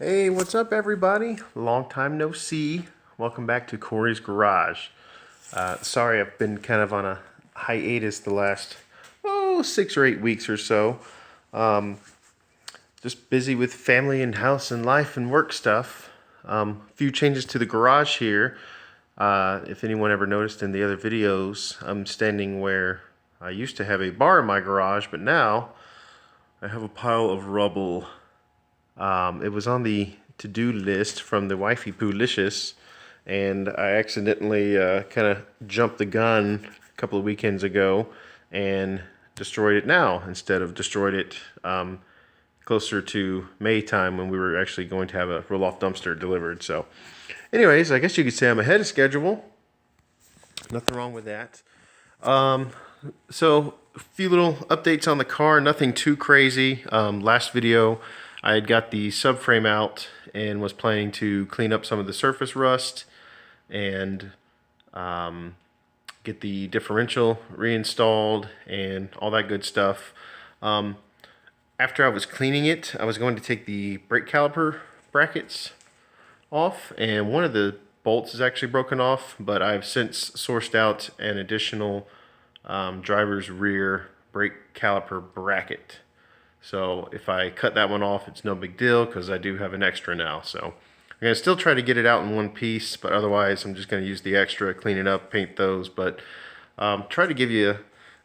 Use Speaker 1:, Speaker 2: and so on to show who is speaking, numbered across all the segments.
Speaker 1: Hey, what's up, everybody? Long time no see. Welcome back to Corey's Garage. Sorry, I've been kind of on a hiatus the last 6 or 8 weeks or so. Just busy with family and house and life and work stuff. A few changes to the garage here. If anyone ever noticed in the other videos, I'm standing where I used to have a bar in my garage, but now I have a pile of rubble. It was on the to-do list from the wifey Poolicious, and I accidentally kind of jumped the gun a couple of weekends ago and destroyed it now instead of destroyed it closer to May time when we were actually going to have a roll-off dumpster delivered. So anyways, I guess you could say I'm ahead of schedule. Nothing wrong with that. So a few little updates on the car, nothing too crazy. Last video I had got the subframe out and was planning to clean up some of the surface rust and get the differential reinstalled and all that good stuff. After I was cleaning it, I was going to take the brake caliper brackets off, and one of the bolts is actually broken off, but I've since sourced out an additional driver's rear brake caliper bracket. So if I cut that one off, it's no big deal because I do have an extra now. So I'm going to still try to get it out in one piece, but otherwise I'm just going to use the extra, clean it up, paint those. But try to give you an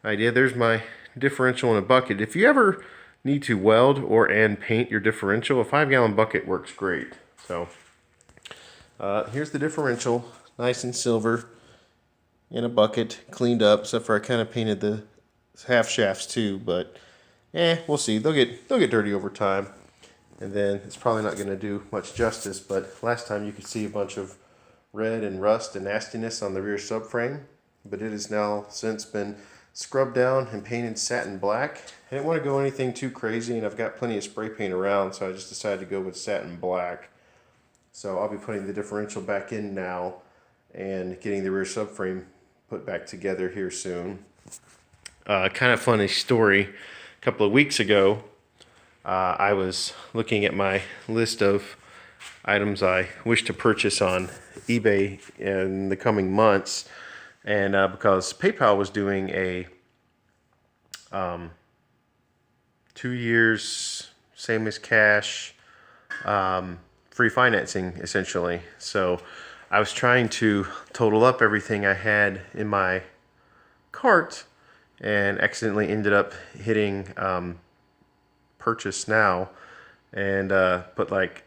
Speaker 1: idea. There's my differential in a bucket. If you ever need to weld and paint your differential, a 5-gallon bucket works great. So here's the differential, nice and silver in a bucket, cleaned up, except for I kind of painted the half shafts too, but we'll see. They'll get dirty over time, and then it's probably not going to do much justice. But last time you could see a bunch of red and rust and nastiness on the rear subframe, but it has now since been scrubbed down and painted satin black. I didn't want to go anything too crazy, and I've got plenty of spray paint around, so I just decided to go with satin black. So I'll be putting the differential back in now and getting the rear subframe put back together here soon. Kind of funny story. A couple of weeks ago, I was looking at my list of items I wish to purchase on eBay in the coming months, and because PayPal was doing a 2 years same as cash free financing essentially. So I was trying to total up everything I had in my cart and accidentally ended up hitting purchase now and put like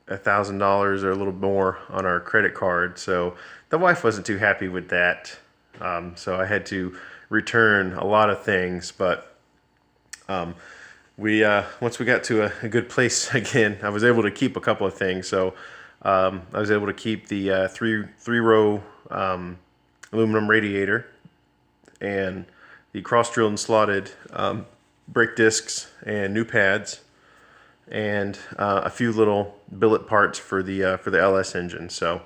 Speaker 1: $1,000 or a little more on our credit card. So the wife wasn't too happy with that. So I had to return a lot of things, but we once we got to a good place again, I was able to keep a couple of things. So I was able to keep the three-row aluminum radiator and the cross-drilled and slotted brake discs and new pads, and a few little billet parts for the LS engine. So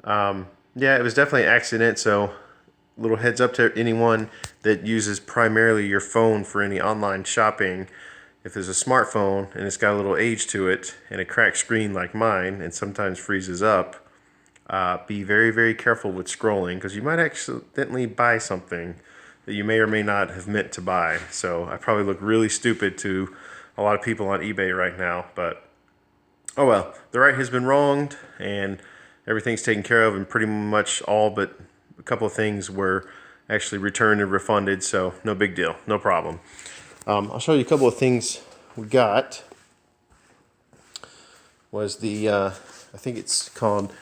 Speaker 1: yeah, it was definitely an accident. So little heads up to anyone that uses primarily your phone for any online shopping. If there's a smartphone and it's got a little age to it and a cracked screen like mine and sometimes freezes up, be very, very careful with scrolling because you might accidentally buy something that you may or may not have meant to buy. So I probably look really stupid to a lot of people on eBay right now, but oh well, the right has been wronged and everything's taken care of, and pretty much all but a couple of things were actually returned and refunded, so no big deal, no problem. I'll show you a couple of things we got. Was the, I think it's called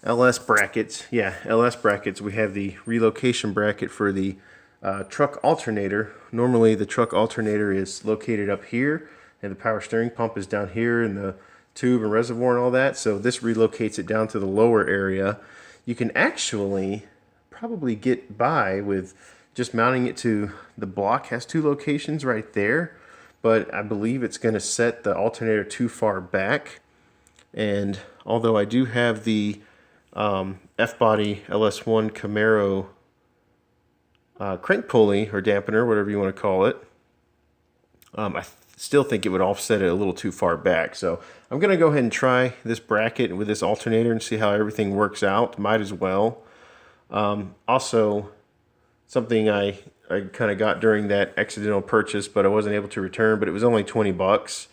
Speaker 1: LS brackets. Yeah, LS brackets. We have the relocation bracket for the truck alternator. Normally the truck alternator is located up here, and the power steering pump is down here, and the tube and reservoir and all that. So this relocates it down to the lower area. You can actually probably get by with just mounting it to the block. Has 2 locations right there, but I believe it's going to set the alternator too far back. And although I do have the F-body LS1 Camaro crank pulley or dampener, whatever you want to call it, I still think it would offset it a little too far back. So I'm going to go ahead and try this bracket with this alternator and see how everything works out. Might as well. Also, something I kind of got during that accidental purchase, but I wasn't able to return, but it was only 20 bucks,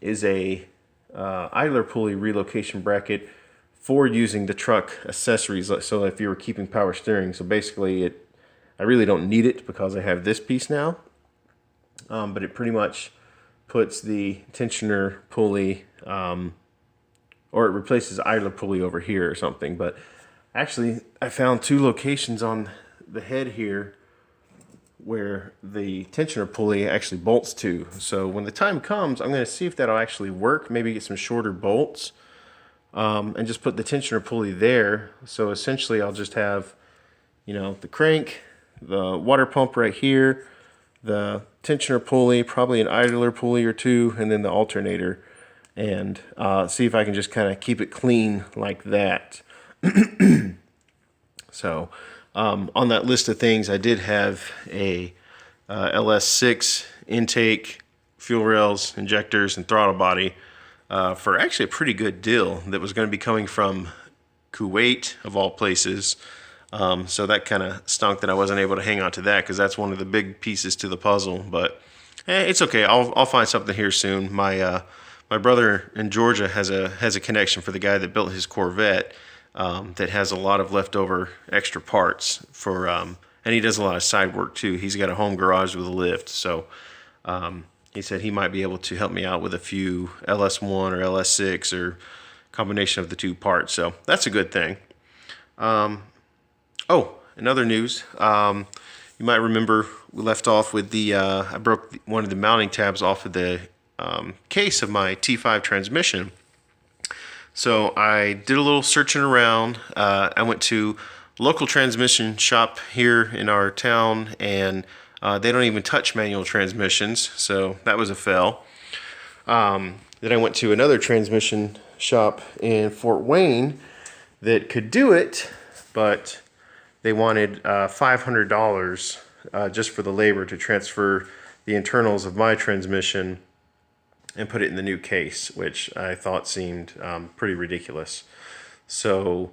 Speaker 1: is a idler pulley relocation bracket for using the truck accessories. So if you were keeping power steering, so basically I really don't need it because I have this piece now. But it pretty much puts the tensioner pulley, or it replaces idler pulley over here or something. But actually, I found 2 locations on the head here where the tensioner pulley actually bolts to. So when the time comes, I'm going to see if that'll actually work. Maybe get some shorter bolts, and just put the tensioner pulley there. So essentially, I'll just have, the crank, the water pump right here, the tensioner pulley, probably an idler pulley or 2, and then the alternator, and see if I can just kind of keep it clean like that. So on that list of things, I did have a LS6 intake, fuel rails, injectors, and throttle body for actually a pretty good deal that was going to be coming from Kuwait, of all places. So that kind of stunk that I wasn't able to hang on to that, because that's one of the big pieces to the puzzle. But it's okay. I'll find something here soon. My brother in Georgia has a connection for the guy that built his Corvette, that has a lot of leftover extra parts for, and he does a lot of side work too. He's got a home garage with a lift, so he said he might be able to help me out with a few LS1 or LS6 or combination of the 2 parts. So that's a good thing. Oh, another news. You might remember we left off with the, I broke one of the mounting tabs off of the case of my T5 transmission. So I did a little searching around. I went to a local transmission shop here in our town, and they don't even touch manual transmissions, so that was a fail. Then I went to another transmission shop in Fort Wayne that could do it, but they wanted $500 just for the labor to transfer the internals of my transmission and put it in the new case, which I thought seemed pretty ridiculous. So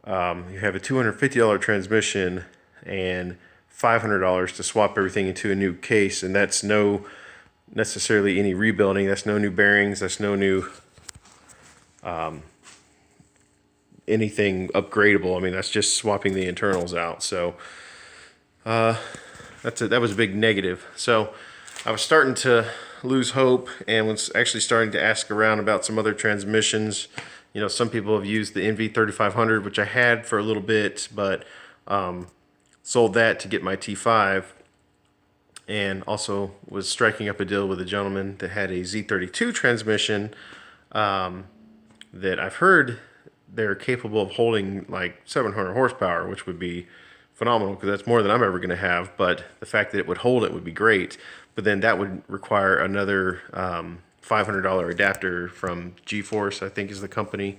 Speaker 1: you have a $250 transmission and $500 to swap everything into a new case, and that's no necessarily any rebuilding. That's no new bearings. That's no new anything upgradable. I mean, that's just swapping the internals out. So that was a big negative. So I was starting to lose hope and was actually starting to ask around about some other transmissions. Some people have used the NV3500, which I had for a little bit, but sold that to get my T5, and also was striking up a deal with a gentleman that had a Z32 transmission that I've heard they're capable of holding like 700 horsepower, which would be phenomenal because that's more than I'm ever going to have. But the fact that it would hold it would be great. But then that would require another $500 adapter from G-Force, I think is the company.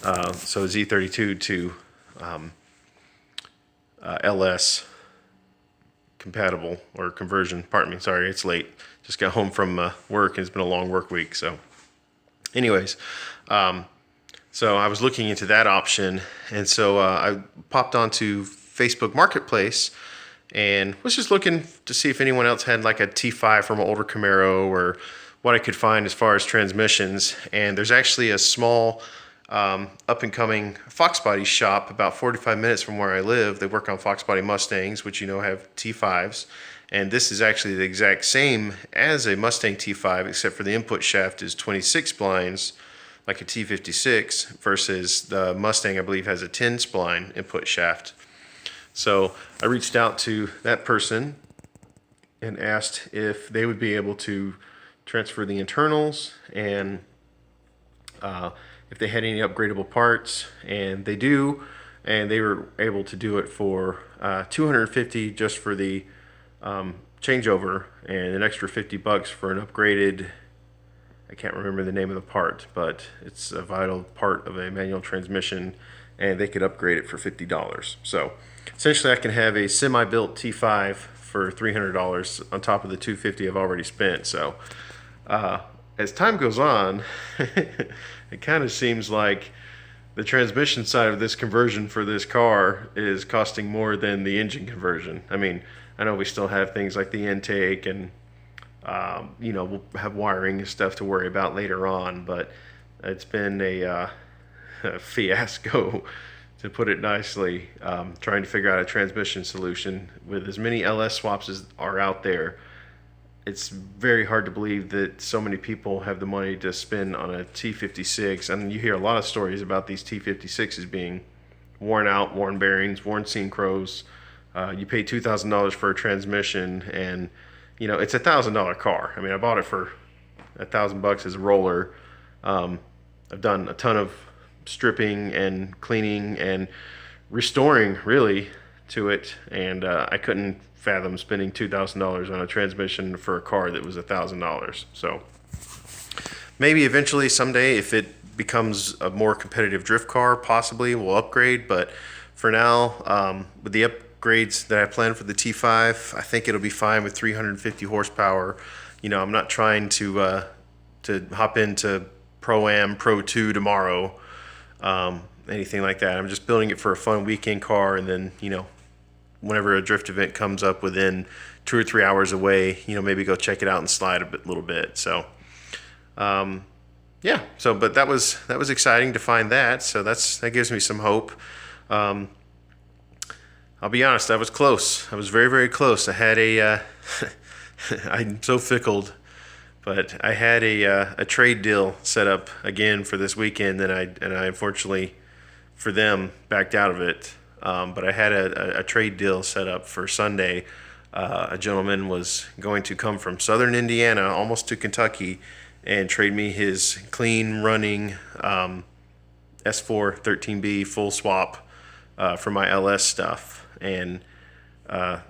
Speaker 1: So Z32 to LS compatible or conversion. Pardon me, sorry, it's late. Just got home from work and it's been a long work week. So anyways, so I was looking into that option, and so I popped onto Facebook Marketplace and was just looking to see if anyone else had like a T5 from an older Camaro or what I could find as far as transmissions. And there's actually a small up-and-coming Fox Body shop about 45 minutes from where I live. They work on Fox Body Mustangs, which have T5s. And this is actually the exact same as a Mustang T5, except for the input shaft is 26 splines, like a T56, versus the Mustang, I believe, has a 10 spline input shaft. So I reached out to that person and asked if they would be able to transfer the internals and if they had any upgradable parts, and they do, and they were able to do it for $250 just for the changeover, and an extra $50 for an upgraded, I can't remember the name of the part, but it's a vital part of a manual transmission, and they could upgrade it for $50. So essentially I can have a semi-built T5 for $300 on top of the $250 I've already spent. So as time goes on, it kind of seems like the transmission side of this conversion for this car is costing more than the engine conversion. I mean, I know we still have things like the intake and we'll have wiring and stuff to worry about later on, but it's been a fiasco, to put it nicely, trying to figure out a transmission solution. With as many LS swaps as are out there, it's very hard to believe that so many people have the money to spend on a T56. And you hear a lot of stories about these T56s being worn out, worn bearings, worn synchros. You pay $2,000 for a transmission, and it's $1,000 car. I mean, I bought it for $1,000 as a roller. I've done a ton of stripping and cleaning and restoring really to it, and I couldn't fathom spending $2,000 on a transmission for a car that was $1,000. So maybe eventually someday, if it becomes a more competitive drift car, possibly we'll upgrade. But for now, with the upgrades that I plan for the T5, I think it'll be fine with 350 horsepower. I'm not trying to hop into Pro-Am Pro 2 tomorrow, anything like that. I'm just building it for a fun weekend car, and then whenever a drift event comes up within 2 or 3 hours away, maybe go check it out and slide a little bit. So yeah, but that was exciting to find that. So that gives me some hope. I'll be honest, I was close. I was very, very close. I had I'm so fickle, but I had a trade deal set up again for this weekend, and I unfortunately for them backed out of it. But I had a trade deal set up for Sunday. A gentleman was going to come from southern Indiana almost to Kentucky and trade me his clean running S4 13B full swap for my LS stuff. And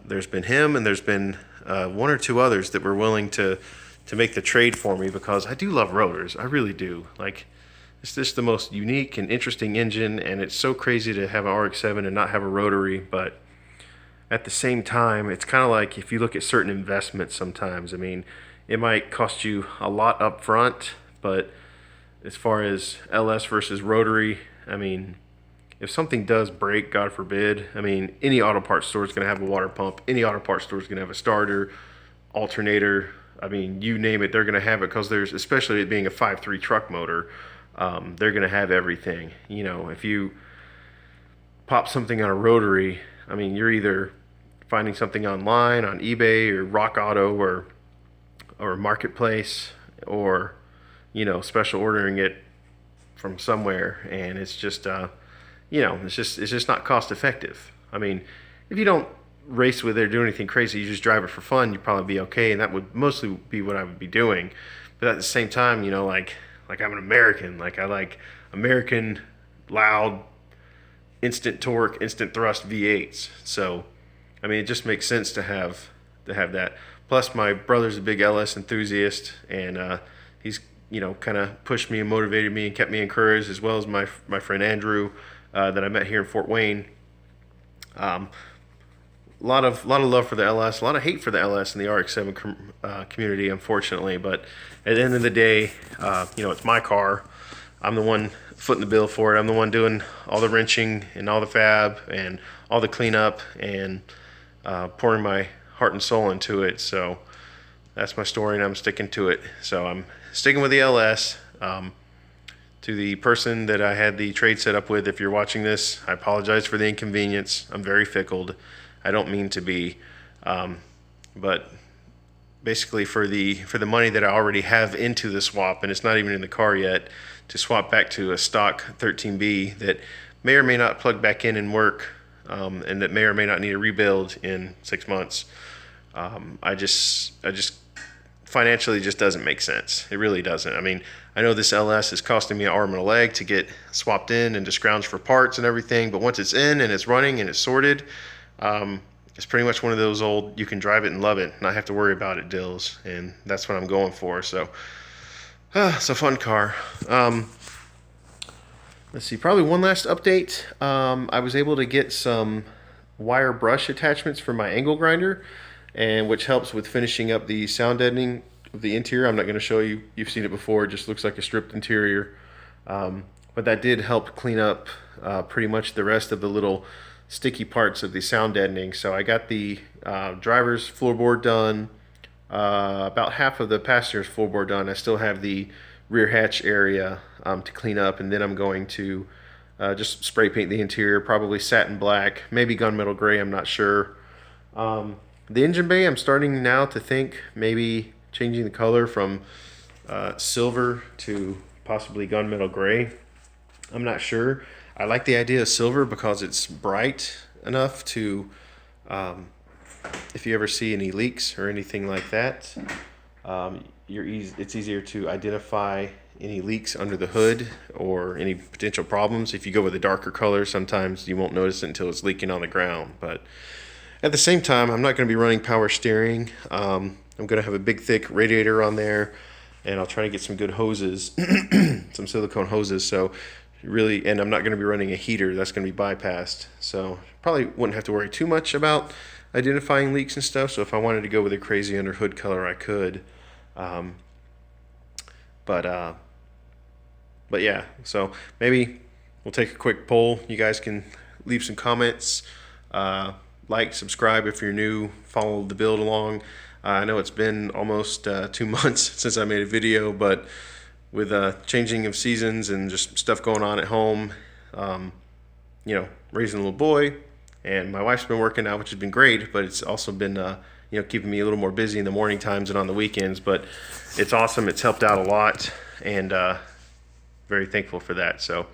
Speaker 1: there's been him, and there's been one or two others that were willing to make the trade for me, because I do love rotors. I really do. Like, it's just the most unique and interesting engine, and it's so crazy to have an RX-7 and not have a rotary. But at the same time, it's kind of like if you look at certain investments sometimes, I mean, it might cost you a lot up front, but as far as LS versus rotary, I mean, if something does break, God forbid, I mean, any auto parts store is going to have a water pump. Any auto parts store is going to have a starter, alternator. I mean, you name it, they're going to have it, because there's, especially it being a 5.3 truck motor, they're going to have everything. If you pop something on a rotary, I mean, you're either finding something online on eBay or Rock Auto or Marketplace, or special ordering it from somewhere, and it's just it's just not cost effective. I mean, if you don't race with it or do anything crazy, you just drive it for fun, you'd probably be okay, and that would mostly be what I would be doing. But at the same time, like I'm an American, like I like American loud instant torque, instant thrust V8s. So I mean, it just makes sense to have that. Plus, my brother's a big LS enthusiast, and he's kind of pushed me and motivated me and kept me encouraged, as well as my friend Andrew that I met here in Fort Wayne. A lot of love for the LS, a lot of hate for the LS in the RX-7 community, unfortunately. But at the end of the day, it's my car. I'm the one footing the bill for it. I'm the one doing all the wrenching and all the fab and all the cleanup and pouring my heart and soul into it. So that's my story, and I'm sticking to it. So I'm sticking with the LS. To the person that I had the trade set up with, if you're watching this, I apologize for the inconvenience. I'm very fickle. I don't mean to be, but basically for the money that I already have into the swap, and it's not even in the car yet, to swap back to a stock 13B that may or may not plug back in and work, and that may or may not need a rebuild in 6 months. I just financially just doesn't make sense. It really doesn't. I mean, I know this LS is costing me an arm and a leg to get swapped in and to scrounge for parts and everything, but once it's in and it's running and it's sorted, it's pretty much one of those old, you can drive it and love it, not have to worry about it deals, and that's what I'm going for. So it's a fun car. Let's see, probably one last update. I was able to get some wire brush attachments for my angle grinder, and which helps with finishing up the sound deadening of the interior. I'm not going to show you. You've seen it before. It just looks like a stripped interior. But that did help clean up pretty much the rest of the little sticky parts of the sound deadening. So I got the driver's floorboard done, about half of the passenger's floorboard done. I still have the rear hatch area to clean up, and then I'm going to just spray paint the interior, probably satin black, maybe gunmetal gray, I'm not sure. The engine bay, I'm starting now to think maybe changing the color from silver to possibly gunmetal gray. I'm not sure. I like the idea of silver because it's bright enough to, if you ever see any leaks or anything like that, it's easier to identify any leaks under the hood or any potential problems. If you go with a darker color, sometimes you won't notice it until it's leaking on the ground. But at the same time, I'm not going to be running power steering. I'm going to have a big thick radiator on there, and I'll try to get some good hoses, some silicone hoses. So really, and I'm not going to be running a heater. That's going to be bypassed. So probably wouldn't have to worry too much about identifying leaks and stuff. So if I wanted to go with a crazy under hood color, I could. But yeah, so maybe we'll take a quick poll. You guys can leave some comments, like, subscribe if you're new, follow the build along. I know it's been almost 2 months since I made a video, but with changing of seasons and just stuff going on at home, raising a little boy, and my wife's been working out, which has been great, but it's also been keeping me a little more busy in the morning times and on the weekends. But it's awesome. It's helped out a lot, and very thankful for that. So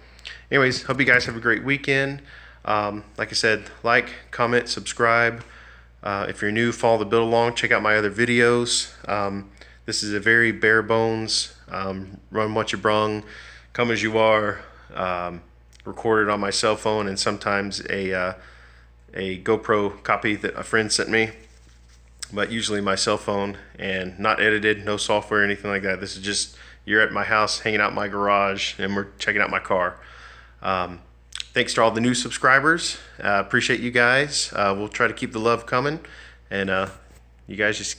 Speaker 1: anyways, hope you guys have a great weekend. Like I said, like, comment, subscribe. If you're new, follow the build along. Check out my other videos. This is a very bare bones, run what you brung, come as you are, recorded on my cell phone, and sometimes a GoPro copy that a friend sent me, but usually my cell phone, and not edited, no software or anything like that. This is just, you're at my house, hanging out in my garage, and we're checking out my car. Thanks to all the new subscribers. Appreciate you guys. We'll try to keep the love coming, and you guys just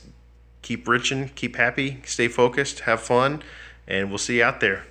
Speaker 1: keep rich and keep happy, stay focused, have fun, and we'll see you out there.